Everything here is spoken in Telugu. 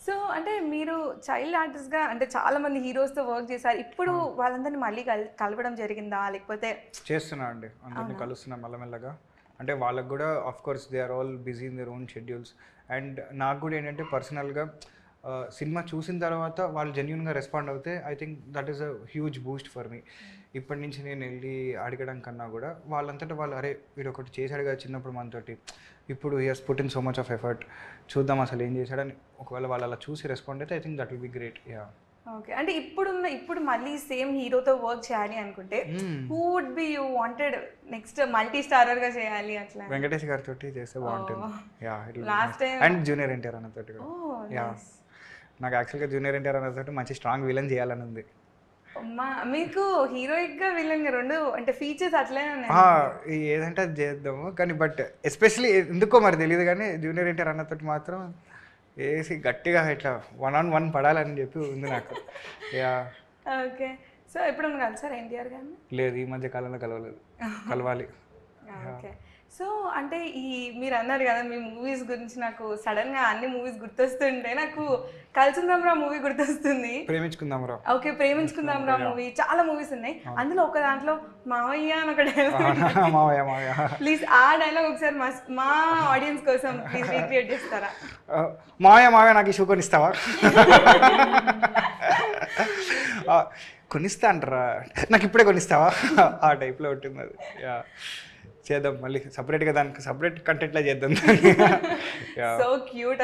సో అంటే మీరు చైల్డ్ ఆర్టిస్ట్‌గా అంటే చాలా మంది హీరోస్‌తో వర్క్ చేశారు. ఇప్పుడు వాళ్ళందరిని మళ్ళీ కలవడం జరిగిందా? లేకపోతే చేస్తున్నా అండి, అందరినీ కలుస్తున్నా మెల్లమెల్లగా. అంటే వాళ్ళకి కూడా of course they are all busy in their own schedules. And నాకు కూడా ఏంటంటే పర్సనల్గా సినిమా చూసిన తర్వాత వాళ్ళు జెన్యున్గా రెస్పాండ్ అవుతే I think that is a huge Boost for me. ఇప్పటి నుంచి నేను వెళ్ళి అడగడం కన్నా కూడా వాళ్ళంతటా వాళ్ళు అరే వీడు ఒకటి చేశాడు కదా చిన్నప్పుడు మనతోటి, ఇప్పుడు he has put in so much of effort, చూద్దాం అసలు ఏం చేశాడని ఒకవేళ వాళ్ళు అలా చూసి రెస్పాండ్ అయితే I think that will be great. Yeah. Okay. అంటే ఇప్పుడు మళ్ళీ సేమ్ హీరోతో వర్క్ చేయాలి అనుకుంటే who would be you wanted next multi స్టారర్‌గా చేయాలి అట్లా? వెంకటేష్ గారితో చేస్తే బాగుంటుంది. Yeah, last time and junior NTR అన్నతోటి కూడా. యా, నాకు యాక్చువల్గా జూనియర్ ఎన్టీఆర్ అన్నతోటి మంచి స్ట్రాంగ్ విలన్ చేయాలని ఉంది. అమ్మా మీకు హీరోయిక్‌గా విలన్‌గా రెండు అంటే ఫీచర్స్ అట్లనే ఉన్నాయి. ఏదంటే అది చేద్దాము కానీ బట్ ఎస్పెషలీ ఎందుకో మరి తెలియదు కానీ జూనియర్ ఎన్టీఆర్ అన్నతోటి మాత్రం వేసి గట్టిగా ఇట్లా 1-on-1 పడాలని చెప్పి ఉంది నాకు. యా. ఓకే. సో ఎప్పుడన్నా కలిసారా ఎన్టీఆర్ గారిని? లేదు, ఈ మధ్య కాలంలో కలవలేదు, కలవాలి. ఓకే. సో అంటే మీరు అన్నారు కదా మీ మూవీస్ గురించి, నాకు సడన్గా అన్ని మూవీస్ గుర్తొస్తుంటే నాకు కలిసిందాంరా మూవీ గుర్తొస్తుంది. ప్రేమించుకుందాంరా. ఓకే, ప్రేమించుకుందాంరా మూవీ. చాలా మూవీస్ ఉన్నాయి, అందులో ఒక దాంట్లో మావయ్య అని ఒక డైలాగ్. మావయ్య ప్లీజ్ ఆ డైలాగ్ ఒకసారి మా ఆడియన్స్ కోసం ప్లీజ్ రీక్రియేట్ చేస్తారా? మావయ్య నాకు ఈ షూ కొనిస్తావా? కొనిస్తా అంటారా, నాకు ఇప్పుడే కొనిస్తావా? ఆ టైప్లో ఉంటుంది అది. యా, చేద్దాం మళ్ళీ సపరేట్గా, దానికి సపరేట్ కంటెంట్లో చేద్దాం. So cute.